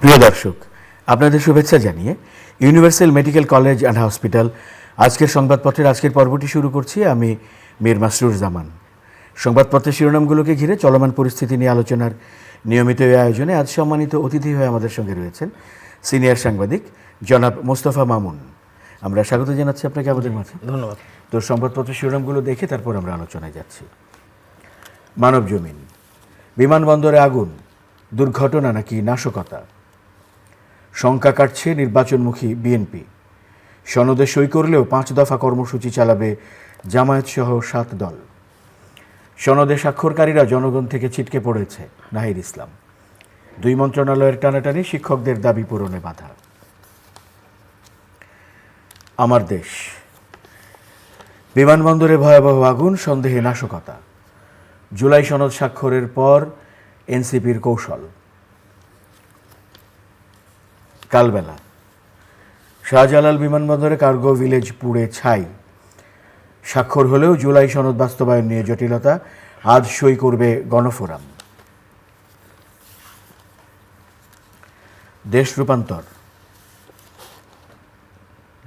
প্রিয় দর্শক, আপনাদের শুভেচ্ছা জানিয়ে universal medical college and hospital আজকের সংবাদপত্রের আজকের পর্বটি শুরু করছি। আমি মীর মাসরুর জামান। সংবাদপত্রের শিরোনামগুলোকে ঘিরে চলমান পরিস্থিতি নিয়ে আলোচনার নিয়মিত এই আয়োজনে আজ সম্মানিত অতিথি হয়ে আমাদের সঙ্গে রয়েছেন সিনিয়র সাংবাদিক জনাব মোস্তফা মামুন। আমরা স্বাগত জানাচ্ছি আপনাকে আমাদের মাঝে। ধন্যবাদ। তো সংবাদপত্রের শিরোনামগুলো দেখে তারপর আমরা আলোচনায় যাচ্ছি। মানব জমিন, বিমানবন্দরে আগুন, দুর্ঘটনা নাকি নাশকতা? শঙ্কা কাটছে নির্বাচনমুখী বিএনপি। সনদে সই করলেও 5 দফা কর্মসূচি চালাবে জামায়াতসহ 7 দল। সনদে স্বাক্ষরকারীরা জনগণ থেকে ছিটকে পড়েছে নাহিদ ইসলাম। 2 মন্ত্রণালয়ের টানাটানি শিক্ষকদের দাবি পূরণে বাধা। আমার দেশ, বিমানবন্দরে ভয়াবহ আগুন, সন্দেহে নাশকতা। জুলাই সনদ স্বাক্ষরের পর এনসিপির কৌশল। কালবেলা, শাহজালাল বিমানবন্দরে কার্গো ভিলেজ পুড়ে ছাই। স্বাক্ষর হলেও জুলাই সনদ বাস্তবায়ন নিয়ে জটিলতা, আজ সই করবে গণফোরাম। দেশ রূপান্তর,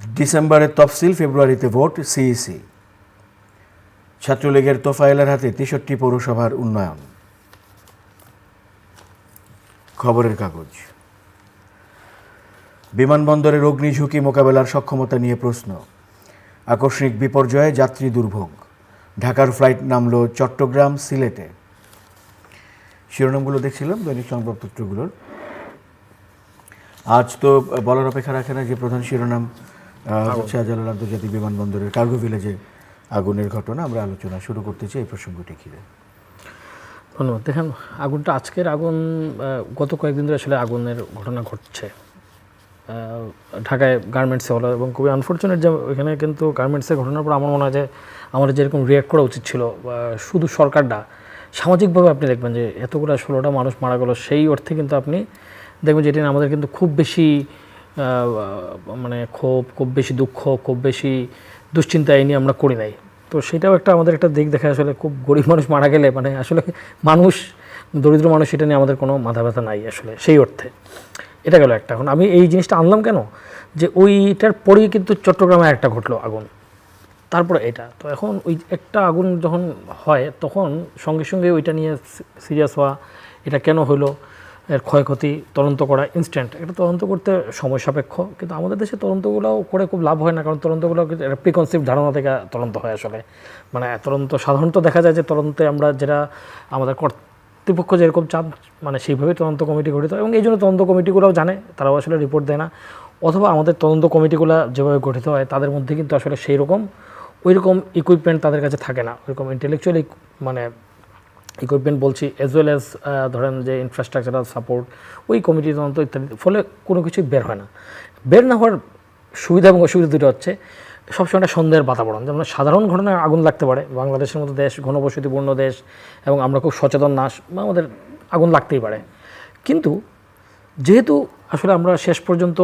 ডিসেম্বরের তফসিল, ফেব্রুয়ারিতে ভোট, সিইসি। ছাত্রলীগের তোফায়েলের হাতে 63 পৌরসভার উন্নয়ন। খবরের কাগজ, বিমানবন্দরের অগ্নিঝুঁকি মোকাবেলার সক্ষমতা নিয়ে প্রশ্ন। আকস্মিক বিপর্যয়ে যাত্রী দুর্ভোগ। ঢাকার ফ্লাইট নামল চট্টগ্রাম, সিলেটে। শিরোনামগুলো দেখছিলাম দৈনিক সংবাদপত্রগুলোর। আজ তো বলার অপেক্ষা রাখে না যে প্রধান শিরোনাম শাহজালাল আন্তর্জাতিক বিমানবন্দরের কার্গো ভিলেজে আগুনের ঘটনা। আমরা আলোচনা শুরু করতে চাই এই প্রসঙ্গটি ঘিরে। ধন্যবাদ। দেখেন, আগুনটা আজকের আগুন, গত কয়েকদিন ধরে আসলে আগুনের ঘটনা ঘটছে ঢাকায় গার্মেন্টসে হলো, এবং খুবই আনফর্চুনেট যে এখানে কিন্তু গার্মেন্টসের ঘটনার পর আমার মনে হয় যে আমাদের যেরকম রিয়াক্ট করা উচিত ছিল, শুধু সরকারটা সামাজিকভাবে আপনি দেখবেন যে এতগুলো 16টা মানুষ মারা গেল, সেই অর্থে কিন্তু আপনি দেখবেন যে এটা আমাদের কিন্তু খুব বেশি মানে ক্ষোভ, খুব বেশি দুঃখ, খুব বেশি দুশ্চিন্তা এই নিয়ে আমরা করি নাই। তো সেটাও একটা আমাদের একটা দিক দেখা, আসলে খুব গরিব মানুষ মারা গেলে মানে আসলে মানুষ, দরিদ্র মানুষ, এটা নিয়ে আমাদের কোনো মাথা ব্যথা নাই আসলে সেই অর্থে। এটা গেল একটা। এখন আমি এই জিনিসটা আনলাম কেন, যে ওইটার পরেই কিন্তু চট্টগ্রামে একটা ঘটলো আগুন, তারপরে এটা। তো এখন ওই একটা আগুন যখন হয় তখন সঙ্গে সঙ্গে ওইটা নিয়ে সিরিয়াস হওয়া, এটা কেন হলো, এর ক্ষয়ক্ষতি তদন্ত করা ইনস্ট্যান্ট। এটা তদন্ত করতে সময় সাপেক্ষ, কিন্তু আমাদের দেশে তদন্তগুলোও করে খুব লাভ হয় না, কারণ তদন্তগুলো কিন্তু একটা প্রিকনসিভ ধারণা থেকে তদন্ত হয় আসলে। মানে তদন্ত সাধারণত দেখা যায় যে তদন্তে আমরা যেটা আমাদের কর্তৃপক্ষ যেরকম চাপ, মানে সেইভাবেই তদন্ত কমিটি গঠিত, এবং এই জন্য তদন্ত কমিটিগুলোও জানে, তারাও আসলে রিপোর্ট দেয় না। অথবা আমাদের তদন্ত কমিটিগুলো যেভাবে গঠিত হয় তাদের মধ্যে কিন্তু আসলে সেই রকম ওই রকম ইকুইপমেন্ট তাদের কাছে থাকে না, ওইরকম ইন্টেলেকচুয়াল মানে ইকুইপমেন্ট বলছি, অ্যাজ ওয়েল অ্যাজ ধরেন যে ইনফ্রাস্ট্রাকচারাল সাপোর্ট, ওই কমিটি তদন্ত ইত্যাদি, ফলে কোনো কিছুই বের হয় না। বের না হওয়ার সুবিধা এবং অসুবিধা দুটো হচ্ছে, সবসময় একটা সন্দেহের বাতাবরণ। যেমন সাধারণ ঘটনায় আগুন লাগতে পারে, বাংলাদেশের মতো দেশ, ঘনবসতিপূর্ণ দেশ, এবং আমরা খুব সচেতন না, আমাদের আগুন লাগতেই পারে। কিন্তু যেহেতু আসলে আমরা শেষ পর্যন্ত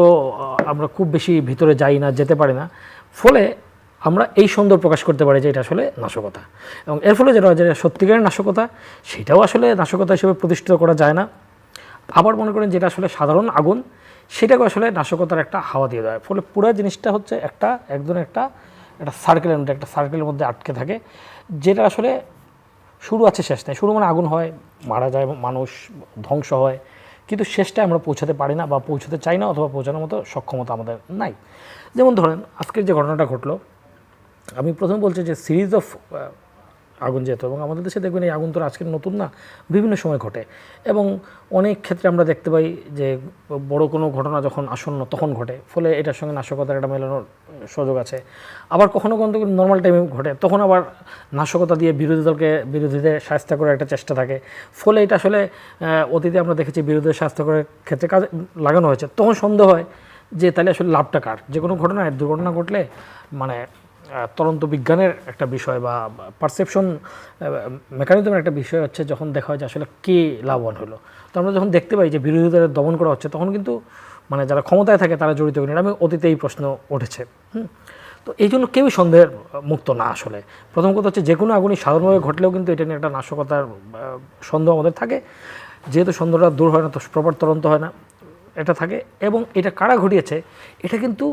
আমরা খুব বেশি ভিতরে যাই না, যেতে পারি না, ফলে আমরা এই সন্দেহ প্রকাশ করতে পারি যে এটা আসলে নাশকতা, এবং এর ফলে যেটা সত্যিকারের নাশকতা সেটাও আসলে নাশকতা হিসেবে প্রতিষ্ঠিত করা যায় না। আবার মনে করেন যেটা আসলে সাধারণ আগুন, সেটাকে আসলে নাশকতার একটা হাওয়া দিয়ে দেয়, ফলে পুরো জিনিসটা হচ্ছে একটা সার্কেলের মধ্যে, একটা সার্কেলের মধ্যে আটকে থাকে, যেটা আসলে শুরু আছে শেষ নেই। শুরু মানে আগুন হয়, মারা যায় মানুষ, ধ্বংস হয়, কিন্তু শেষটায় আমরা পৌঁছাতে পারি না, বা পৌঁছাতে চাই না, অথবা পৌঁছানোর মতো সক্ষমতা আমাদের নাই। যেমন ধরেন আজকের যে ঘটনাটা ঘটলো, আমি প্রথমে বলছি যে সিরিজ অফ আগুন যেত, এবং আমাদের দেশে দেখবেন এই আগুন তো আজকের নতুন না, বিভিন্ন সময় ঘটে, এবং অনেক ক্ষেত্রে আমরা দেখতে পাই যে বড় কোনো ঘটনা যখন আসন্ন তখন ঘটে, ফলে এটার সঙ্গে নাশকতার একটা মেলানোর সুযোগ আছে। আবার কখনো কখনো নর্মাল টাইমে ঘটে, তখন আবার নাশকতা দিয়ে বিরোধীদের শাস্তি করার একটা চেষ্টা থাকে, ফলে এটা আসলে অতীতে আমরা দেখেছি বিরোধীদের শাস্তি করার ক্ষেত্রে কাজে লাগানো হয়েছে। তখন সন্দেহ হয় যে তাহলে আসলে লাভটা কার। যে কোনো ঘটনায় দুর্ঘটনা ঘটলে মানে তদন্ত বিজ্ঞানের একটা বিষয় বা পারসেপশন মেকানিজমের একটা বিষয় হচ্ছে, যখন দেখা হয় যে আসলে কে লাভবান হলো। তো আমরা যখন দেখতে পাই যে বিরোধীদের দমন করা হচ্ছে, তখন কিন্তু মানে যারা ক্ষমতায় থাকে তারা জড়িত কিনা, আমি অতীতে এই প্রশ্ন উঠেছে। তো এই জন্য কেউই সন্দেহের মুক্ত না আসলে। প্রথম কথা হচ্ছে যে কোনো আগুনই সাধারণভাবে ঘটলেও কিন্তু এটা নিয়ে একটা নাশকতার সন্দেহ আমাদের থাকে। যেহেতু সন্দেহটা দূর হয় না, তো প্রপার তদন্ত হয় না, এটা থাকে, এবং এটা কারা ঘটিয়েছে এটা কিন্তু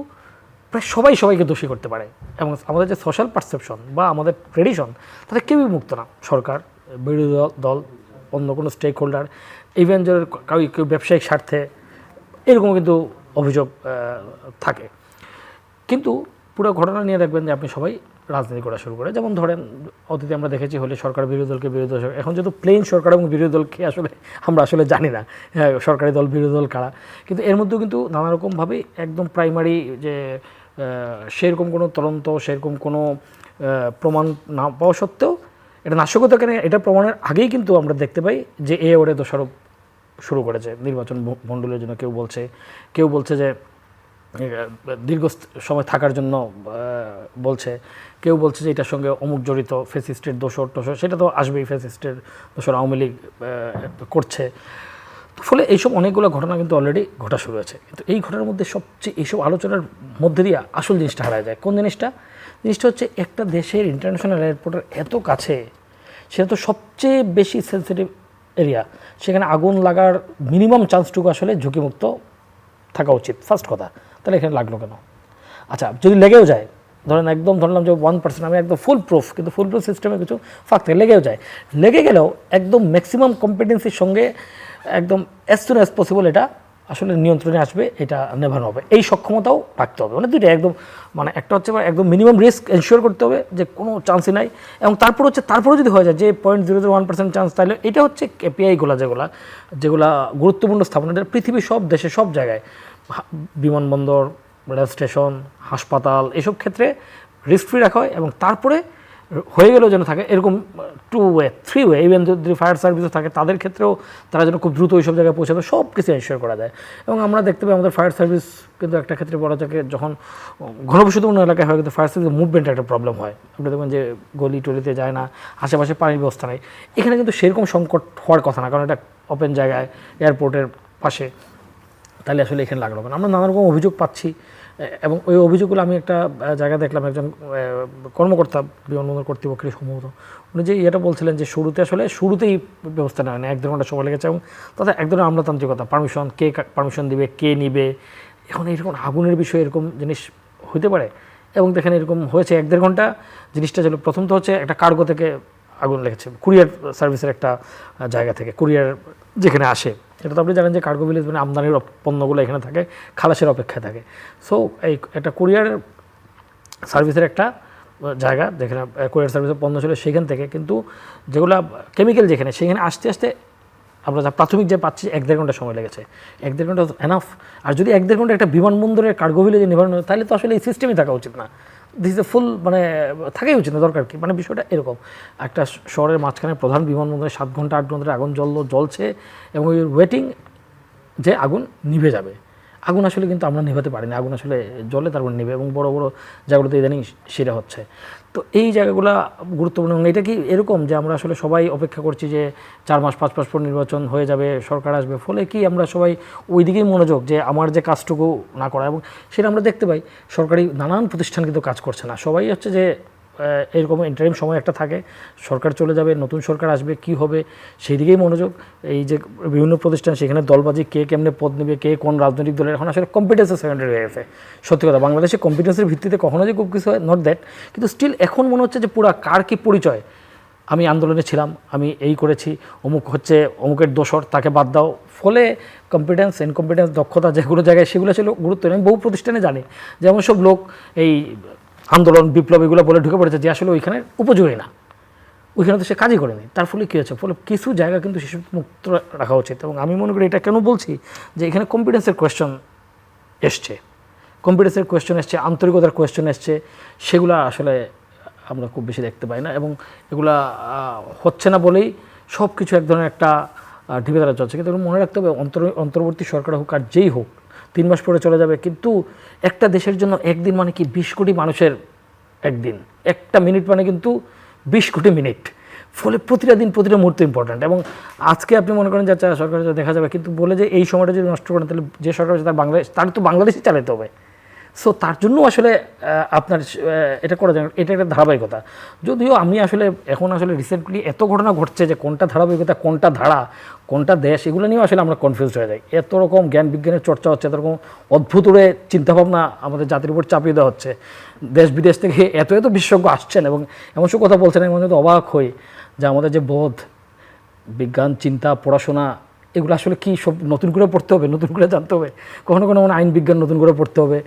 প্রায় সবাইকে দোষী করতে পারে। এবং আমাদের যে সোশ্যাল পারসেপশন বা আমাদের ট্রেডিশন, তাতে কেউই মুক্ত না। সরকার, বিরোধী দল, অন্য কোনো স্টেক হোল্ডার, ইভেন যাদের কেউ ব্যবসায়িক স্বার্থে, এরকম কিন্তু অভিযোগ থাকে। কিন্তু পুরো ঘটনা নিয়ে দেখবেন যে আপনি সবাই রাজনীতি করা শুরু করে। যেমন ধরেন, অতীতে আমরা দেখেছি হলে সরকার বিরোধী দলকে বিরোধী দল, এখন যেহেতু প্লেন সরকার এবং বিরোধী দলকে আসলে আমরা আসলে জানি না সরকারি দল বিরোধী দল কারা, কিন্তু এর মধ্যেও কিন্তু নানা রকমভাবে একদম প্রাইমারি যে সেরকম কোনো তদন্ত, সেরকম কোনো প্রমাণ না পাওয়া সত্ত্বেও এটা নাশকতা কেন, এটা প্রমাণের আগেই কিন্তু আমরা দেখতে পাই যে ওরে দোষারোপ শুরু করেছে। নির্বাচন ভণ্ডুলের জন্য কেউ বলছে যে দীর্ঘ সময় থাকার জন্য বলছে, কেউ বলছে যে এটার সঙ্গে অমুক জড়িত, ফ্যাসিস্টের দোষর, সেটা তো আসবেই, ফ্যাসিস্টের দোষর আওয়ামী লীগ করছে। ফলে এইসব অনেকগুলো ঘটনা কিন্তু অলরেডি ঘটা শুরু হয়েছে। কিন্তু এই ঘটনার মধ্যে সবচেয়ে এইসব আলোচনার মধ্যে দিয়ে আসল জিনিসটা হারায় যায়। কোন জিনিসটা হচ্ছে একটা দেশের ইন্টারন্যাশনাল এয়ারপোর্টের এত কাছে, সেটা তো সবচেয়ে বেশি সেন্সিটিভ এরিয়া, সেখানে আগুন লাগার মিনিমাম চান্সটুকু আসলে ঝুঁকিমুক্ত থাকা উচিত, ফার্স্ট কথা। তাহলে এখানে লাগলো কেন? আচ্ছা, যদি লেগেও যায়, একদম ধরলাম যে 1%, আমি একদম ফুল প্রুফ, কিন্তু ফুল প্রুফ সিস্টেমে কিছু ফাঁক থেকে লেগে গেলেও একদম ম্যাক্সিমাম কম্পিটেন্সির সঙ্গে একদম অ্যাজ সুন অ্যাজ পসিবল এটা আসলে নিয়ন্ত্রণে আসবে, এটা নেভানো হবে, এই সক্ষমতাও রাখতে হবে। দুইটা একদম, একটা হচ্ছে একদম মিনিমাম রিস্ক এনশিওর করতে হবে যে কোনো চান্সই নাই, এবং তারপরে যদি হয়ে যায় যে 0.001% চান্স, তাহলে এটা হচ্ছে কেপিআইগুলো যেগুলা গুরুত্বপূর্ণ স্থাপনা, এটা পৃথিবীর সব দেশে সব জায়গায়, বিমানবন্দর, রেল স্টেশন, হাসপাতাল, এসব ক্ষেত্রে রিস্ক ফ্রি রাখা হয়। এবং তারপরে হয়ে গেলেও যেন থাকে এরকম 2 ওয়ে 3 ওয়ে, ইভেন যদি ফায়ার সার্ভিসও থাকে তাদের ক্ষেত্রেও তারা যেন খুব দ্রুত ওই সব জায়গায় পৌঁছাবে, সব কিছু এনশিওর করা যায়। এবং আমরা দেখতে পাই আমাদের ফায়ার সার্ভিস কিন্তু একটা ক্ষেত্রে বলা যায় যখন ঘনবসতিপূর্ণ এলাকায় হয়, কিন্তু ফায়ার সার্ভিসের মুভমেন্ট একটা প্রবলেম হয়। আপনি দেখবেন যে গলি টলিতে যায় না, আশেপাশে পানির ব্যবস্থা নেই। এখানে কিন্তু সেরকম সংকট হওয়ার কথা না, কারণ এটা ওপেন জায়গায়, এয়ারপোর্টের পাশে, তাহলে আসলে এখানে লাগলো কেন? আমরা নানা রকম অভিযোগ পাচ্ছি, এবং ওই অভিযোগগুলো আমি একটা জায়গায় দেখলাম, একজন কর্মকর্তা, বিমানবন্দর কর্তৃপক্ষের সম্ভবত, উনি যে এটা বলছিলেন যে শুরুতেই ব্যবস্থা নেওয়া নেই, 1-1.5 ঘন্টা সময় লেগেছে, এবং তাতে এক ধরনের আমলাতান্ত্রিকতা, কে পারমিশন দিবে, কে নিবে, এখন এরকম আগুনের বিষয়ে এরকম জিনিস হতে পারে। এবং দেখেন এরকম হয়েছে 1-1.5 ঘন্টা। জিনিসটা ছিল, প্রথম তো হচ্ছে একটা কার্গো থেকে আগুন লেগেছে, কুরিয়ার সার্ভিসের একটা জায়গা থেকে, কুরিয়ার যেখানে আসে, এটা তো আপনি জানেন যে কার্গো ভিলেজ মানে আমদানির পণ্যগুলো এখানে থাকে, খালাসের অপেক্ষায় থাকে। সো এই একটা কুরিয়ার সার্ভিসের একটা জায়গা, যেখানে কুরিয়ার সার্ভিসের পণ্য ছিল, সেখান থেকে কিন্তু যেগুলো কেমিক্যাল সেখানে আসতে আমরা যা প্রাথমিক যে পাচ্ছি 1-1.5 ঘন্টা সময় লেগেছে। 1-1.5 ঘন্টা এনাফ। আর যদি 1-1.5 ঘন্টা একটা বিমানবন্দরের কার্গো ভিলেজে নির্ভর, তাহলে তো আসলে এই সিস্টেমই থাকা উচিত না। দিস এ ফুল থাকাই উচিত না, দরকার কি? বিষয়টা এরকম, একটা শহরের মাঝখানে প্রধান বিমানবন্দরে 7 ঘন্টা 8 ঘন্টা আগুন জ্বলছে, এবং ওই ওয়েটিং যে আগুন নিভে যাবে। আগুন আসলে কিন্তু আমরা নেভাতে পারি না, আগুন আসলে জ্বলে তারপর নিভে, এবং বড় বড় জায়গাগুলোতে ইদানিং সেটা হচ্ছে। তো এই জায়গাগুলো গুরুত্বপূর্ণ। এটা কি এরকম যে আমরা আসলে সবাই অপেক্ষা করছি যে 4 মাস 5 মাস পর নির্বাচন হয়ে যাবে, সরকার আসবে, ফলে কি আমরা সবাই ওই দিকেই মনোযোগ, যে আমার যে কাজটুকু না করা, এবং সেটা আমরা দেখতে পাই সরকারি নানান প্রতিষ্ঠান কিন্তু কাজ করছে না। সবাই হচ্ছে যে এরকম ইন্টারিম সময় একটা থাকে, সরকার চলে যাবে, নতুন সরকার আসবে, কি হবে সেই দিকেই মনোযোগ। এই যে বিভিন্ন প্রতিষ্ঠান, সেখানে দলবাজি, কে কেমনে পদ নেবে, কে কোন রাজনৈতিক দলের, এখন আসলে কম্পিটেন্সের সেকেন্ডারি হয়ে গেছে। সত্যি কথা, বাংলাদেশে কম্পিটেন্সের ভিত্তিতে কখনো যে খুব কিছু হয়, নট দ্যাট, কিন্তু স্টিল এখন মনে হচ্ছে যে পুরা কার কি পরিচয়, আমি আন্দোলনে ছিলাম, আমি এই করেছি, অমুক হচ্ছে অমুকের দোষর, তাকে বাদ দাও। ফলে কম্পিটেন্স, ইনকম্পিটেন্স, দক্ষতা যেগুলো জায়গায় সেগুলো ছিল গুরুত্ব নেই। বহু প্রতিষ্ঠানে জানি যেমন সব লোক এই আন্দোলন, বিপ্লব এগুলো বলে ঢুকে পড়েছে, যে আসলে ওইখানে উপযোগী না, ওইখানে তো সে কাজই করেনি। তার ফলে কী হচ্ছে, ফলে কিছু জায়গা কিন্তু শিশু মুক্ত রাখা উচিত। এবং আমি মনে করি এটা কেন বলছি, যে এখানে কম্পিটেন্সের কোয়েশ্চন এসছে, আন্তরিকতার কোয়েশ্চন এসছে, সেগুলো আসলে আমরা খুব বেশি দেখতে পাই না, এবং এগুলা হচ্ছে না বলেই সব কিছু এক ধরনের একটা ঢিবেতারা চলছে। কিন্তু মনে রাখতে হবে, অন্তর্বর্তী সরকার হোক আর যেই হোক, 3 মাস পরে চলে যাবে, কিন্তু একটা দেশের জন্য একদিন মানে কি 20 কোটি মানুষের একদিন, একটা মিনিট মানে কিন্তু 20 কোটি মিনিট। ফলে প্রতিটা দিন, প্রতিটা মুহূর্ত ইম্পর্ট্যান্ট। এবং আজকে আপনি মনে করেন যে আচ্ছা সরকার দেখা যাবে, কিন্তু বলে যে এই সময়টা যদি নষ্ট করেন, তাহলে যে সরকার আছে তার তো বাংলাদেশই চালাতে হবে। সো তার জন্য আসলে আপনার এটা করা যায়, এটা একটা ধারাবাহিকতা। যদিও আমি আসলে এখন আসলে রিসেন্টলি এত ঘটনা ঘটছে যে কোনটা ধারাবাহিকতা, কোনটা ধারা, কোনটা দেশ, এগুলো নিয়েও আসলে আমরা কনফিউজড হয়ে যাই। এত রকম জ্ঞান বিজ্ঞানের চর্চা হচ্ছে, এত রকম অদ্ভুত চিন্তাভাবনা আমাদের জাতির উপর চাপিয়ে দেওয়া হচ্ছে। দেশ বিদেশ থেকে এত এত বিশেষজ্ঞ আসছেন এবং এমন সব কথা বলছেন, এমন তো অবাক হই যে আমাদের যে বোধ, বিজ্ঞান, চিন্তা, পড়াশোনা, এগুলো আসলে কি সব নতুন করে পড়তে হবে, নতুন করে জানতে হবে। কখনো কোনো আইন বিজ্ঞান নতুন করে পড়তে হবে,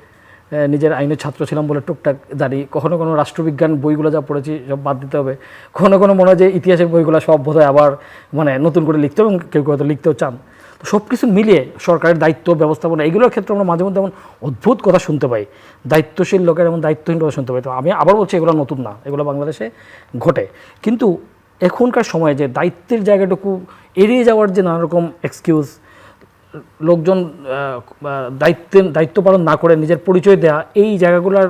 নিজের আইনের ছাত্র ছিলাম বলে টুকটাক জানি। কখনো কোনো রাষ্ট্রবিজ্ঞান বইগুলো যা পড়েছি সব বাদ দিতে হবে। কখনো কোনো মনে হয় যে ইতিহাসের বইগুলো সব বোধহয় আবার মানে নতুন করে লিখতে হবে, এবং কেউ কেউ হয়তো লিখতেও চান। তো সব কিছু মিলিয়ে সরকারের দায়িত্ব ব্যবস্থাপনা এগুলোর ক্ষেত্রে আমরা মাঝে মধ্যে এমন অদ্ভুত কথা শুনতে পাই, দায়িত্বশীল লোকের এবং দায়িত্বহীন কথা শুনতে পাই। তো আমি আবার বলছি, এগুলো নতুন না, এগুলো বাংলাদেশে ঘটে। কিন্তু এখনকার সময়ে যে দায়িত্বের জায়গাটুকু এড়িয়ে যাওয়ার যে নানা রকম এক্সকিউজ, লোকজন দায়িত্ব পালন না করে নিজের পরিচয় দেওয়া, এই জায়গাগুলোর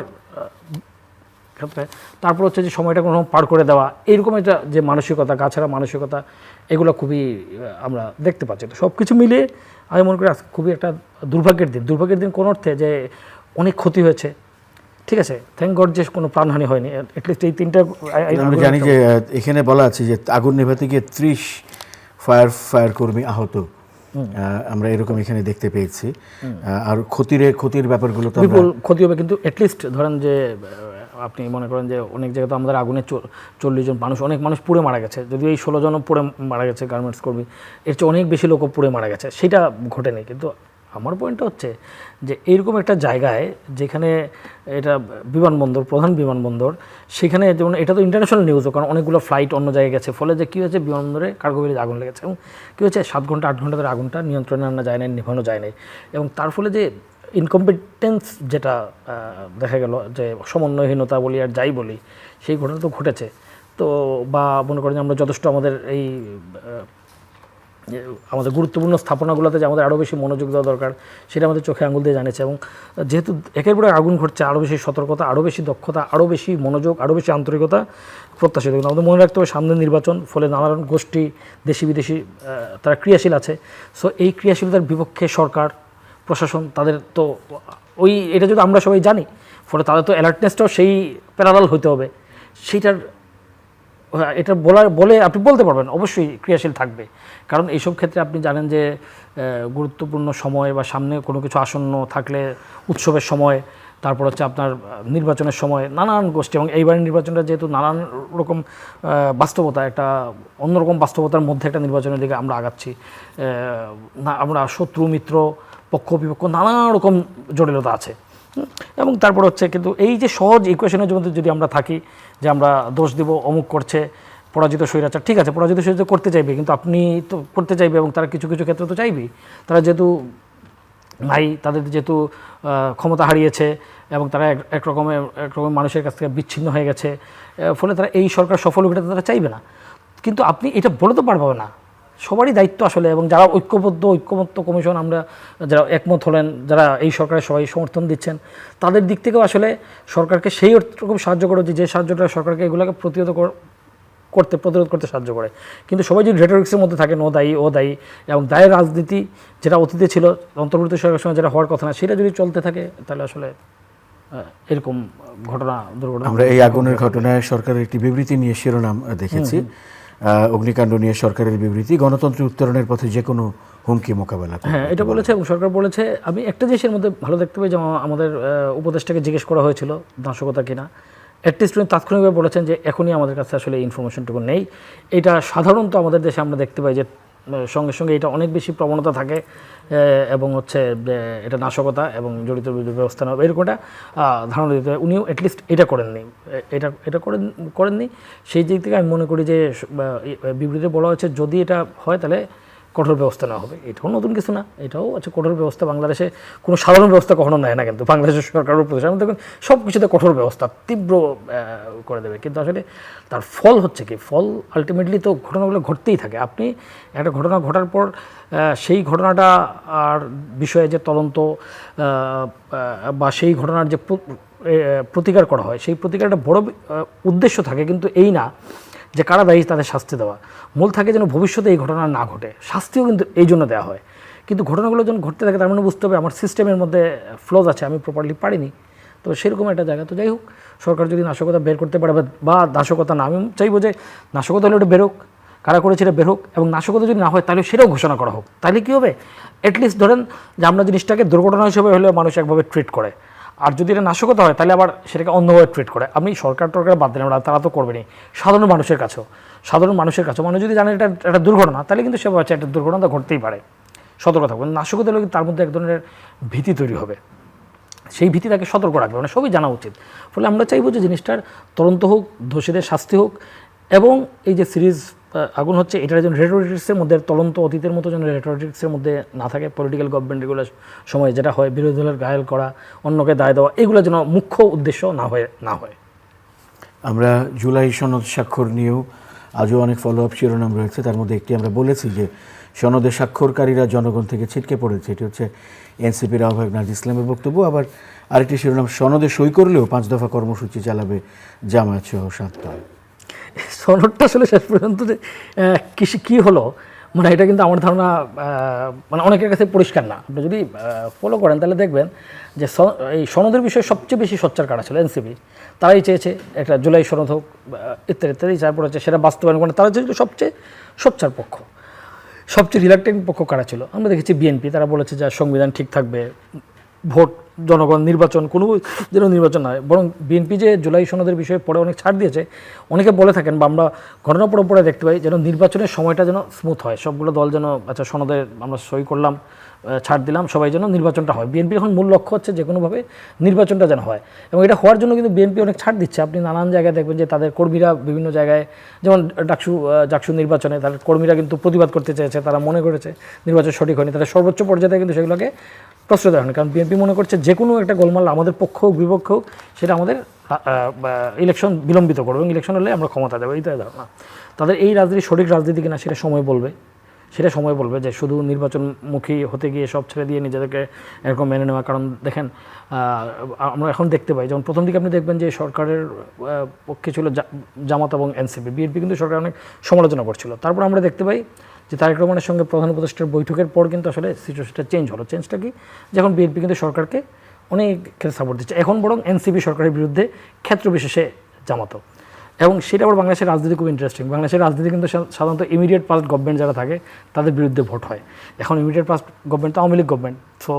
ক্ষেত্রে তারপর হচ্ছে যে সময়টা কোনো পার করে দেওয়া, এইরকম একটা যে মানসিকতা, গাছাড়া মানসিকতা, এগুলো খুবই আমরা দেখতে পাচ্ছি। তো সব কিছু মিলিয়ে আমি মনে করি আজকে খুবই একটা দুর্ভাগ্যের দিন কোন অর্থে, যে অনেক ক্ষতি হয়েছে, ঠিক আছে, থ্যাংক গড যে কোনো প্রাণহানি হয়নি। অ্যাটলিস্ট এই তিনটা আমরা জানি যে এখানে বলা আছে যে আগুন নেভাতে গিয়ে 30 ফায়ার কর্মী আহত, আমরা এরকম এখানে দেখতে পেয়েছি। আর ক্ষতির ব্যাপারগুলো তো বিপুল ক্ষতি হবে, কিন্তু অ্যাটলিস্ট ধরেন যে আপনি মনে করেন যে অনেক জায়গায় তো আমাদের আগুনে 40 জন মানুষ, অনেক মানুষ পুড়ে মারা গেছে, যদিও এই 16 জনও পুড়ে মারা গেছে গার্মেন্টস কর্মী, এর চেয়ে অনেক বেশি লোকও পুড়ে মারা গেছে, সেটা ঘটেনি। কিন্তু আমার পয়েন্টটা হচ্ছে যে এইরকম একটা জায়গায় যেখানে এটা বিমানবন্দর, প্রধান বিমানবন্দর, সেখানে যেমন এটা তো ইন্টারন্যাশনাল নিউজও, কারণ অনেকগুলো ফ্লাইট অন্য জায়গায় গেছে, ফলে যে কী হয়েছে, বিমানবন্দরে কার্গো ব্যাগেজে আগুন লেগেছে, এবং কী হচ্ছে 7 ঘন্টা 8 ঘন্টা ধরে আগুনটা নিয়ন্ত্রণে আনা যায় না, নেভানো যায় না, এবং তার ফলে যে ইনকম্পিটেন্স যেটা দেখা গেল, যে সমন্বয়হীনতা বলি আর যাই বলি, সেই ঘটনা তো ঘটেছে। তো বা মনে করেন যে আমরা যথেষ্ট আমাদের এই আমাদের গুরুত্বপূর্ণ স্থাপনাগুলোতে যে আমাদের আরও বেশি মনোযোগ দেওয়া দরকার, সেটা আমাদের চোখে আঙুল দিয়ে জানিয়েছে। এবং যেহেতু একের পরে আগুন ঘটছে, আরও বেশি সতর্কতা, আরও বেশি দক্ষতা, আরও বেশি মনোযোগ, আরও বেশি আন্তরিকতা প্রত্যাশিত। কিন্তু আমাদের মনে রাখতে হবে সামনের নির্বাচন, ফলে নানান গোষ্ঠী দেশি বিদেশি তারা ক্রিয়াশীল আছে। সো এই ক্রিয়াশীলতার বিপক্ষে সরকার, প্রশাসন, তাদের তো এটা যদি আমরা সবাই জানি, ফলে তাদের তো অ্যালার্টনেসটাও সেই প্যারালাল হতে হবে। সেইটার এটা বলে আপনি বলতে পারবেন, অবশ্যই ক্রিয়াশীল থাকবে, কারণ এইসব ক্ষেত্রে আপনি জানেন যে গুরুত্বপূর্ণ সময় বা সামনে কোনো কিছু আসন্ন থাকলে, উৎসবের সময়, তারপর হচ্ছে আপনার নির্বাচনের সময়, নানান গোষ্ঠী, এবং এইবারের নির্বাচনটা যেহেতু নানান রকম বাস্তবতা, একটা অন্যরকম বাস্তবতার মধ্যে একটা নির্বাচনের দিকে আমরা আগাচ্ছি, আমরা শত্রু মিত্র পক্ষ বিপক্ষ নানা রকম জটিলতা আছে। এবং তারপর হচ্ছে কিন্তু এই যে সহজ ইকুয়েশনের মধ্যে যদি আমরা থাকি, যে আমরা দোষ দিব অমুক করছে, পরাজিত স্বৈরাচার, ঠিক আছে, পরাজিত স্বৈরাচার করতে চাইবে, কিন্তু আপনি তো করতে চাইবে, এবং তারা কিছু কিছু ক্ষেত্রে তো চাইবেই, তারা যেহেতু নাই, তাদের যেহেতু ক্ষমতা হারিয়েছে, এবং তারা এক রকমের মানুষের কাছ থেকে বিচ্ছিন্ন হয়ে গেছে, ফলে তারা এই সরকার সফল হবে তারা চাইবে না। কিন্তু আপনি এটা বলে তো পারবে না, সবারই দায়িত্ব আসলে, এবং যারা ঐক্যমত্য কমিশন, আমরা যারা একমত হলেন, যারা এই সরকারের সবাই সমর্থন দিচ্ছেন, তাদের দিক থেকেও আসলে সরকারকে সেই রকম সাহায্য করে, যে সাহায্যটা সরকারকে এগুলোকে প্রতিরোধ করতে সাহায্য করে। কিন্তু সবাই যদি রেটরিক্সের মধ্যে থাকে, ও দায়ী, এবং দায়ের রাজনীতি যেটা অতীতে ছিল, অন্তর্বর্তী সরকারের সময় যেটা হওয়ার কথা না, সেটা যদি চলতে থাকে, তাহলে আসলে এরকম দুর্ঘটনা। আমরা এই আগুনের ঘটনায় সরকারের একটি বিবৃতি নিয়ে শিরোনাম দেখেছি, অগ্নিকাণ্ড নিয়ে সরকারের বিবৃতি, গণতন্ত্রের উত্তরণের পথে যে কোনো হুমকি মোকাবেলা। হ্যাঁ, এটা বলেছে, এবং সরকার বলেছে। আমি একটা জিনিসের মধ্যে ভালো দেখতে পাই, যে আমাদের উপদেষ্টাকে জিজ্ঞেস করা হয়েছিল নাশকতা কিনা, অ্যাটলিস্ট উনি তাৎক্ষণিকভাবে বলেছেন যে এখনই আমাদের কাছে আসলে ইনফরমেশনটুকু নেই। এটা সাধারণত আমাদের দেশে আমরা দেখতে পাই যে সঙ্গে সঙ্গে এটা অনেক বেশি প্রবণতা থাকে, এবং হচ্ছে এটা নাশকতা এবং জড়িত ব্যবস্থা নেওয়া, এরকমটা ধারণা দিতে হয়। উনিও অ্যাটলিস্ট এটা করেননি, এটা করেননি। সেই দিক থেকে আমি মনে করি যে বিবৃতিতে বলা হয়েছে যদি এটা হয় তাহলে কঠোর ব্যবস্থা নেওয়া হবে। এটাও নতুন কিছু না, এটাও আছে কঠোর ব্যবস্থা। বাংলাদেশে কোনো সাধারণ ব্যবস্থা কখনো নেয় না, কিন্তু বাংলাদেশের সরকারের প্রতিষ্ঠান দেখুন সব কিছুতে কঠোর ব্যবস্থা তীব্র করে দেবে, কিন্তু আসলে তার ফল হচ্ছে কি, ফল আলটিমেটলি তো ঘটনাগুলো ঘটতেই থাকে। আপনি একটা ঘটনা ঘটার পর সেই ঘটনাটা আর বিষয়ে যে তদন্ত বা সেই ঘটনার যে প্রতিকার করা হয়, সেই প্রতিকারটা বড় উদ্দেশ্য থাকে, কিন্তু এই না যে কারা দায়ী তাদের শাস্তি দেওয়া। মূল থাকে যেন ভবিষ্যতে এই ঘটনা না ঘটে, শাস্তিও কিন্তু এই জন্য দেওয়া হয়। কিন্তু ঘটনাগুলো যখন ঘটতে থাকে, তার মানে বুঝতে হবে আমার সিস্টেমের মধ্যে ফ্লজ আছে, আমি প্রপারলি পারিনি। তো সেরকম একটা জায়গা। তো যাই হোক, সরকার যদি নাশকতা বের করতে পারে বা নাশকতা না, আমি চাইবো যে নাশকতা হলে ওটা বেরোক, কারা করেছে এটা বের হোক, এবং নাশকতা যদি না হয় তাহলে সেটাও ঘোষণা করা হোক। তাহলে কী হবে, অ্যাটলিস্ট ধরেন যে আমরা জিনিসটাকে দুর্ঘটনা হিসেবে হলে মানুষ একভাবে ট্রিট করে, আর যদি এটা নাশকতা হয় তাহলে আবার সেটাকে অন্যভাবে ট্রিট করে। আপনি সরকার টরকার বাদ দিলেন, তারা তো করবেনই, সাধারণ মানুষের কাছেও মানুষ যদি জানে এটা একটা দুর্ঘটনা, তাহলে কিন্তু সে হচ্ছে একটা দুর্ঘটনা ঘটতেই পারে, সতর্ক থাকবে। নাশকতা হলে তার মধ্যে এক ধরনের ভীতি তৈরি হবে, সেই ভীতি তাকে সতর্ক রাখবে, মানে সবই জানা উচিত। ফলে আমরা চাইবো যে জিনিসটার তদন্ত হোক, দোষীদের শাস্তি হোক, এবং এই যে সিরিজ আগুন হচ্ছে এটার যেন রেটোরিক্সের মধ্যে, তদন্ত অতীতের মতো যেন রেটোরিক্সের মধ্যে না থাকে। পলিটিক্যাল গভর্নমেন্ট এগুলো সময় যেটা হয়, বিরোধী দলের ঘায়েল করা, অন্যকে দায় দেওয়া, এগুলো যেন মুখ্য উদ্দেশ্য না হয়। আমরা জুলাই সনদ স্বাক্ষর নিয়েও আজও অনেক ফলো আপ শিরোনাম রয়েছে। তার মধ্যে একটি আমরা বলেছি যে সনদে স্বাক্ষরকারীরা জনগণ থেকে ছিটকে পড়েছে, এটি হচ্ছে এনসিপির আহ্বায়ক নাজির ইসলামের বক্তব্য। আবার আরেকটি শিরোনাম, সনদে সই করলেও 5 দফা কর্মসূচি চালাবে জামায়াত সহ 7 দল। সনদটা আসলে শেষ পর্যন্ত যে কী হলো, মানে এটা কিন্তু আমার ধারণা মানে অনেকের কাছে পরিষ্কার না। আপনি যদি ফলো করেন তাহলে দেখবেন যে এই সনদের বিষয়ে সবচেয়ে বেশি সোচ্চার কারা ছিল এনসিপি। তারাই চেয়েছে একটা জুলাই সনদ হোক, ইত্যাদি ইত্যাদি, যারপর হচ্ছে সেটা বাস্তবায়ন করে তারা যেহেতু সবচেয়ে সোচ্চার পক্ষ। সবচেয়ে রিলাক্টেন্ট পক্ষ কারা ছিল, আমরা দেখেছি বিএনপি, তারা বলেছে যে সংবিধান ঠিক থাকবে, ভোট, জনগণ, নির্বাচন, কোনো যেন নির্বাচন নয়। বরং বিএনপি যে জুলাই সনদের বিষয়ে পরে অনেক ছাড় দিয়েছে, অনেকে বলে থাকেন বা আমরা ঘটনা পরে দেখতে পাই যেন নির্বাচনের সময়টা যেন স্মুথ হয়, সবগুলো দল যেন আচ্ছা সনদে আমরা সই করলাম, ছাড় দিলাম, সবাই যেন নির্বাচনটা হয়। বিএনপির এখন মূল লক্ষ্য হচ্ছে যে কোনোভাবে নির্বাচনটা যেন হয়, এবং এটা হওয়ার জন্য কিন্তু বিএনপি অনেক ছাড় দিচ্ছে। আপনি নানান জায়গায় দেখবেন যে তাদের কর্মীরা বিভিন্ন জায়গায়, যেমন জাকসু নির্বাচনে তাদের কর্মীরা কিন্তু প্রতিবাদ করতে চেয়েছে, তারা মনে করেছে নির্বাচন সঠিক হয়নি, তাদের সর্বোচ্চ পর্যায়ে কিন্তু সেগুলোকে প্রশ্রয় দেওয়া হয়নি। কারণ বিএনপি মনে করছে যে কোনো একটা গোলমাল আমাদের পক্ষ হোক বিপক্ষ হোক, সেটা আমাদের ইলেকশন বিলম্বিত করবে, এবং ইলেকশন হলে আমরা ক্ষমতা দেবো, এইটাই ধারণা তাদের। এই রাজনীতি সঠিক রাজনীতি কিনা সেটা সময় বলবে যে শুধু নির্বাচনমুখী হতে গিয়ে সব ছেড়ে দিয়ে নিজেদেরকে এরকম মেনে নেওয়া। কারণ দেখেন, আমরা এখন দেখতে পাই, যেমন প্রথম দিকে আপনি দেখবেন যে সরকারের পক্ষে ছিল জামাত এবং এনসিপি, বিএনপি কিন্তু সরকার অনেক সমালোচনা করছিল। তারপর আমরা দেখতে পাই যে তারেক রহমানের সঙ্গে প্রধান উপদেষ্টার বৈঠকের পর কিন্তু আসলে সিচুয়েশনটা চেঞ্জ হলো। চেঞ্জটা কি, যখন বিএনপি কিন্তু সরকারকে অনেক ক্ষেত্রে সাপোর্ট দিচ্ছে, এখন বরং এনসিপি সরকারের বিরুদ্ধে ক্ষেত্র বিশেষে জামাতো। এবং সেটা আবার বাংলাদেশের রাজনীতি খুব ইন্টারেস্টিং। বাংলাদেশের রাজনীতি কিন্তু সাধারণত ইমিডিয়েট পাস্ট গভর্নমেন্ট যারা থাকে তাদের বিরুদ্ধে ভোট হয়। এখন ইমিডিয়েট পাস্ট গভর্নমেন্ট তো আওয়ামী লীগ গভর্নমেন্ট, সো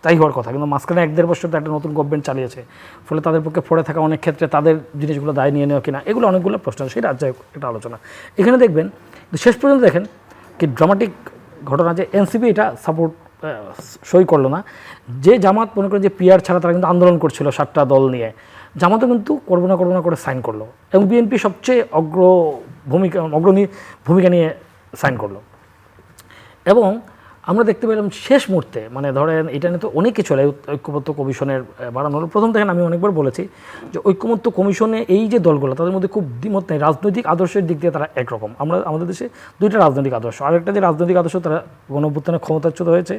তাই হওয়ার কথা, কিন্তু মাঝখানে 1-1.5 বছর তো একটা নতুন গভর্নমেন্ট চালিয়েছে, ফলে তাদের পক্ষে পড়ে থাকা অনেক ক্ষেত্রে তাদের জিনিসগুলো দায় নিয়ে নেওয়া কিনা, এগুলো অনেকগুলো প্রশ্ন, সেটা আজ একটা আলোচনা। এখানে দেখবেন শেষ পর্যন্ত দেখেন কি ড্রামাটিক ঘটনা, যে এনসিপি এটা সাপোর্ট সই করলো না, যে জামাত মনে করেন যে পিআর ছাড়া তারা কিন্তু আন্দোলন করছিল 7টা দল নিয়ে, জামাতও কিন্তু করবো না করে সাইন করলো, এবং বিএনপি সবচেয়ে অগ্রণী ভূমিকা নিয়ে সাইন করলো। এবং আমরা দেখতে পেলাম শেষ মুহূর্তে, মানে ধরেন এটা নিয়ে তো অনেক কিছু হলো, ঐক্যমত্য কমিশনের বাড়ানো হলো। প্রথম দেখেন আমি অনেকবার বলেছি যে ঐক্যমত্য কমিশনে এই যে দলগুলো তাদের মধ্যে খুব দ্বিমত নেই, রাজনৈতিক আদর্শের দিক দিয়ে তারা একরকম। আমাদের দেশে 2টা রাজনৈতিক আদর্শ, আরেকটা যে রাজনৈতিক আদর্শ তারা গণঅভ্যুত্থানে ক্ষমতাচ্যুত হয়েছে,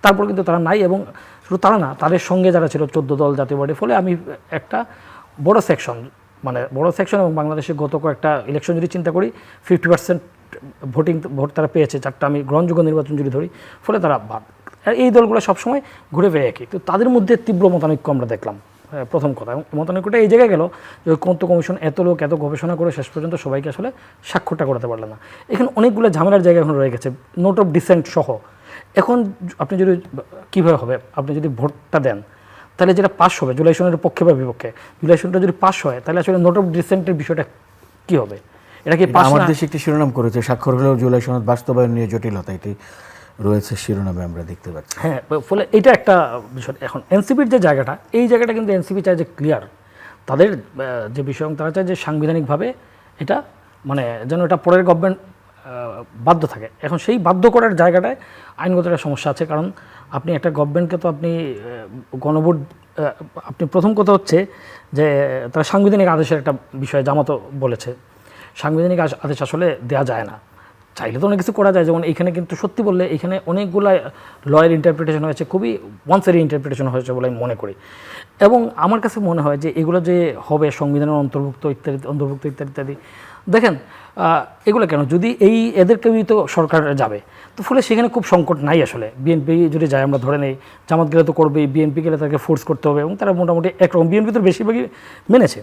তারপর কিন্তু তারা নাই। এবং শুধু তারা না, তাদের সঙ্গে যারা ছিল 14 দল জাতীয় পার্টি। ফলে আমি একটা বড় সেকশন এবং বাংলাদেশে গত কয়েকটা ইলেকশন যদি চিন্তা করি 50% ভোট তারা পেয়েছে, 4টা আমি গ্রহণযোগ্য নির্বাচন যদি ধরি, ফলে তারা বাদ। এই দলগুলো সবসময় ঘুরে পেয়ে একই, তো তাদের মধ্যে তীব্র মতানৈক্য আমরা দেখলাম প্রথম কথা। এবং মতানৈক্যটা এই জায়গায় গেল যে ঐক্যমত্য কমিশন এত লোক এত গবেষণা করে শেষ পর্যন্ত সবাইকে আসলে স্বাক্ষরটা করাতে পারল না। এখানে অনেকগুলো ঝামেলার জায়গা এখন রয়ে গেছে, নোট অফ ডিসেন্ট সহ। এখন আপনি যদি কীভাবে হবে, আপনি যদি ভোটটা দেন তাহলে যেটা পাস হবে জুলাই সনদের পক্ষে বা বিপক্ষে, জুলাই সনদটা যদি পাস হয় তাহলে আসলে নোট অফ ডিসেন্টের বিষয়টা কী হবে? এটা কি পাস? আমার দেশে একটি শিরোনাম করেছে, স্বাক্ষর হলেও জুলাই সনদ বাস্তবায়ন নিয়ে জটিলতা, এটি রয়েছে শিরোনামে আমরা দেখতে পাচ্ছি। হ্যাঁ, ফলে এটা একটা বিষয়। এখন এনসিপির যে জায়গাটা, এই জায়গাটা কিন্তু এনসিপি চায় যে ক্লিয়ার, তাদের যে বিষয়, তারা চায় যে সাংবিধানিকভাবে এটা মানে যেন এটা পরের গভর্নমেন্ট বাধ্য থাকে। এখন সেই বাধ্য করার জায়গাটায় আইনগত একটা সমস্যা আছে, কারণ আপনি একটা গভর্নমেন্টকে তো আপনি গণভোট, আপনি প্রথম কথা হচ্ছে যে তারা সাংবিধানিক আদেশের একটা বিষয় জামাতও বলেছে, সাংবিধানিক আদেশ আসলে দেওয়া যায় না, চাইলে তো অনেক কিছু করা যায়। যেমন এইখানে কিন্তু সত্যি বললে এখানে অনেকগুলো লয়ের ইন্টারপ্রিটেশন হয়েছে, খুবই ওয়ানসাইড ইন্টারপ্রিটেশন হয়েছে বলে আমি মনে করি। এবং আমার কাছে মনে হয় যে এগুলো যে হবে সংবিধানের অন্তর্ভুক্ত ইত্যাদি ইত্যাদি, দেখেন এগুলো কেন, যদি এদেরকেই তো সরকার যাবে, তো ফলে সেখানে খুব সংকট নাই আসলে। বিএনপি যদি যায়, আমরা ধরে নেই জামাত গেলে তো করবেই, বিএনপি গেলে তাকে ফোর্স করতে হবে, এবং তারা মোটামুটি একরকম, বিএনপি তো বেশিরভাগই মেনেছে।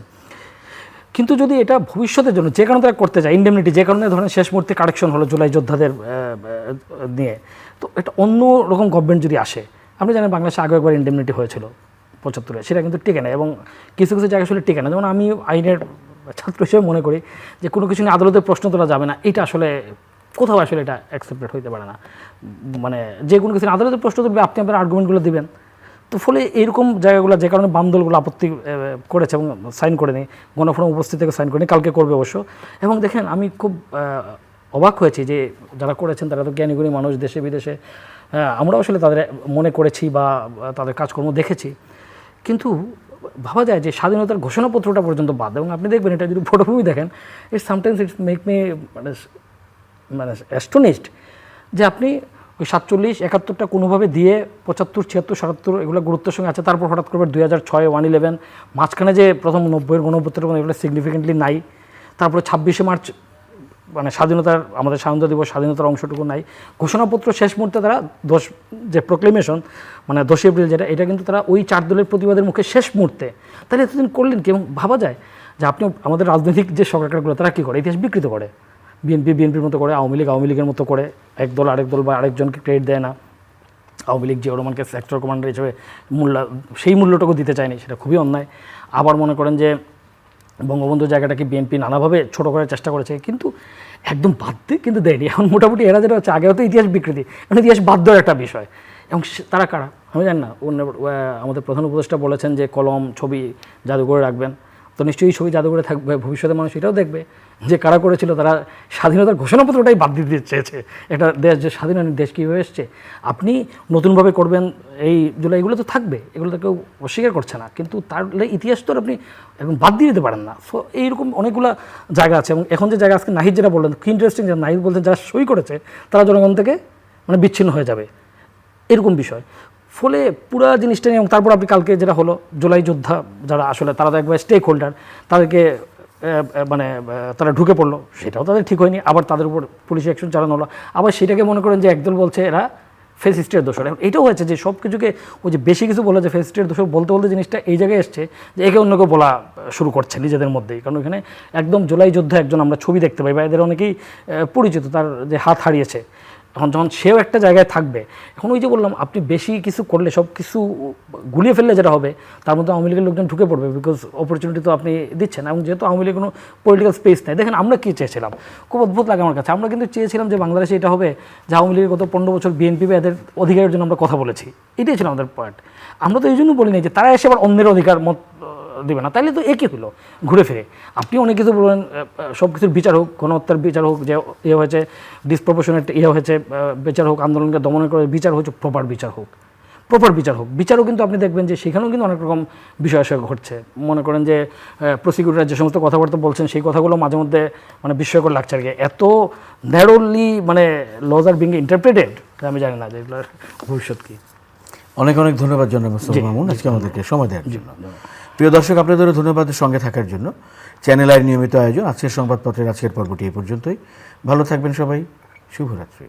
কিন্তু যদি এটা ভবিষ্যতের জন্য যে কারণে তারা করতে যায়, ইন্ডেমনিটি যে কারণে ধরেন শেষ মুহূর্তে কারেকশন হলো জুলাই যোদ্ধাদের নিয়ে, তো এটা অন্য রকম গভর্নমেন্ট যদি আসে, আপনি জানেন বাংলাদেশে আগে একবার ইন্ডেমনিটি হয়েছিল 75-এ, সেটা কিন্তু টিকে না, এবং কিছু কিছু জায়গায় আসলে টিকে না। যেমন আমি আইনের ছাত্র হিসেবে মনে করি যে কোনো কিছু নিয়ে আদালতে প্রশ্ন তোলা যাবে না, এটা আসলে কোথাও আসলে এটা অ্যাকসেপ্টেড হইতে পারে না। মানে যে কোনো কিছু আদালতে প্রশ্ন তুলবে, আপনি আপনার আর্গুমেন্টগুলো দিবেন। তো ফলে এইরকম জায়গাগুলো যে কারণে বাম দলগুলো আপত্তি করেছে এবং সাইন করে নি, গণফোরাম উপস্থিত থেকে সাইন করে নি, কালকে করবে অবশ্য। এবং দেখেন আমি খুব অবাক হয়েছি যে যারা করেছেন তারা তো জ্ঞানীগুণী মানুষ, দেশে বিদেশে আমরাও আসলে তাদের মনে করেছি বা তাদের কাজকর্ম দেখেছি, কিন্তু ভাবা যায় যে স্বাধীনতার ঘোষণাপত্রটা পর্যন্ত বাদ। এবং আপনি দেখবেন এটা যদি পটভূমি দেখেন, it's sometimes it's make me মানে অ্যাস্টোনিশড যে আপনি ওই 47, 71টা কোনোভাবে দিয়ে 75, 76, 77 এগুলো গুরুত্বের সঙ্গে আছে, তারপর হঠাৎ করে 2006, 1/11 মাঝখানে যে প্রথম 90-এর গণঅভ্যুত্থান, এগুলো সিগনিফিকেন্টলি নাই। তারপরে 26শে মার্চ মানে স্বাধীনতার, আমাদের স্বাধীনতা দিবস, স্বাধীনতার অংশটুকু নাই। ঘোষণাপত্র শেষ মুহূর্তে তারা যে প্রোক্লেমেশন, মানে 10 এপ্রিল যেটা, এটা কিন্তু তারা ওই 4 দলের প্রতিবাদের মুখে শেষ মুহূর্তে, তাহলে এতদিন করলেন কি? এবং ভাবা যায় যে আপনি আমাদের রাজনৈতিক যে সরকারগুলো তারা কী করে, ইতিহাস বিকৃত করে। বিএনপির মতো করে, আওয়ামী লীগের মতো করে, এক দল আরেক দল বা আরেকজনকে ক্রেডিট দেয় না। আওয়ামী লীগ জিয়াউর রহমানকে সেক্টর কমান্ডার হিসেবে সেই মূল্যটুকু দিতে চায়নি, সেটা খুবই অন্যায়। আবার মনে করেন যে বঙ্গবন্ধু জায়গাটাকে বিএনপি নানাভাবে ছোট করার চেষ্টা করেছে, কিন্তু একদম বাদ দিয়ে কিন্তু দেয়নি। এখন মোটামুটি এরা যেটা হচ্ছে, আগে হয়তো ইতিহাস বিকৃতি, এখন ইতিহাস বাদ দেওয়ার একটা বিষয়। এবং তারা কারা আমি জানি না। আমাদের প্রধান উপদেষ্টা বলেছেন যে কলম, ছবি জাদুঘরে রাখবেন, তো নিশ্চয়ই ছবি জাদুঘরে থাকবে, ভবিষ্যতে মানুষ এটাও দেখবে যে কারা করেছিল। তারা স্বাধীনতার ঘোষণাপত্রটাই বাদ দিতে চেয়েছে। একটা দেশ যে স্বাধীন দেশ কীভাবে এসছে, আপনি নতুনভাবে করবেন এই জুলাই, এগুলো তো থাকবে, এগুলো তো কেউ অস্বীকার করছে না, কিন্তু তার ইতিহাস তো আপনি এখন বাদ দিয়ে দিতে পারেন না। সো এইরকম অনেকগুলো জায়গা আছে। এবং এখন যে জায়গা আজকে নাহিদ যেটা বললেন, খুব ইন্টারেস্টিং, যে নাহিদ বলতে যারা সই করেছে তারা জনগণ থেকে মানে বিচ্ছিন্ন হয়ে যাবে, এরকম বিষয়। ফলে পুরো জিনিসটা নিয়ে, এবং তারপর আপনি কালকে যেটা হলো, জুলাই যোদ্ধা যারা আসলে তারা তো একবার স্টেক হোল্ডার, তাদেরকে মানে তারা ঢুকে পড়লো, সেটাও তাদের ঠিক হয়নি। আবার তাদের উপর পুলিশ অ্যাকশন চালানো হলো, আবার সেটাকে মনে করেন যে একদল বলছে এরা ফেসিস্টের দোষর। এখন এটাও হয়েছে যে সব কিছুকে ওই যে বেশি কিছু বলে যে ফেসিস্টের দোষর বলতে বলতে জিনিসটা এই জায়গায় এসছে যে একে অন্যকে বলা শুরু করছে নিজেদের মধ্যেই। কারণ এখানে একদম জুলাই যোদ্ধা একজন আমরা ছবি দেখতে পাই, বা এদের অনেকেই পরিচিত, তার যে হাত হারিয়েছে, এখন যখন সেও একটা জায়গায় থাকবে, এখন ওই যে বললাম আপনি বেশি কিছু করলে, সব কিছু গুলিয়ে ফেললে যেটা হবে, তার মধ্যে আওয়ামী লীগের লোকজন ঢুকে পড়বে, বিকজ অপরচুনিটি তো আপনি দিচ্ছেন। এবং যেহেতু আওয়ামী লীগের কোনো পলিটিক্যাল স্পেস নেই, দেখেন আমরা কী চেয়েছিলাম, খুব অদ্ভুত লাগে আমার কাছে। আমরা কিন্তু চেয়েছিলাম যে বাংলাদেশে এটা হবে যে আওয়ামী লীগের গত 15 বছর বিএনপি বা এদের অধিকারের জন্য আমরা কথা বলেছি, এটাই ছিল আমাদের পয়েন্ট। আমরা তো এই জন্য বলি নাই যে তারা এসে আবার অন্যের অধিকার মত দেবে না, তাইলে তো একই হলো ঘুরে ফিরে। আপনি অনেক কিছু বলবেন, সব কিছুর বিচার হোক, গণহত্যার বিচার হোক, যে ইয়ে হয়েছে ডিসপ্রপোর্শনেট ইয়ে হয়েছে বিচার হোক, আন্দোলনকে দমন করে বিচার হচ্ছে, প্রপার বিচার হোক। বিচারও কিন্তু আপনি দেখবেন যে সেখানেও কিন্তু অনেক রকম বিষয় ঘটছে। মনে করেন যে প্রসিকিউটর যে সমস্ত কথাবার্তা বলছেন, সেই কথাগুলো মাঝে মধ্যে মানে বিস্ময়কর লাগছে আর কি। এত ন্যারোলি মানে লজ আর বিং ইন্টারপ্রেটেড, আমি জানি না যে এগুলোর ভবিষ্যৎ কী। অনেক অনেক ধন্যবাদ জনাব মোস্তফা মামুন আজকে আমাদেরকে সময় দেওয়ার জন্য। প্রিয় দর্শক, আপনাদেরও ধন্যবাদ সঙ্গে থাকার জন্য। চ্যানেল আইয়ের নিয়মিত আয়োজন আজকের সংবাদপত্রের আজকের পর্বটি এই পর্যন্তই। ভালো থাকবেন সবাই, শুভরাত্রি।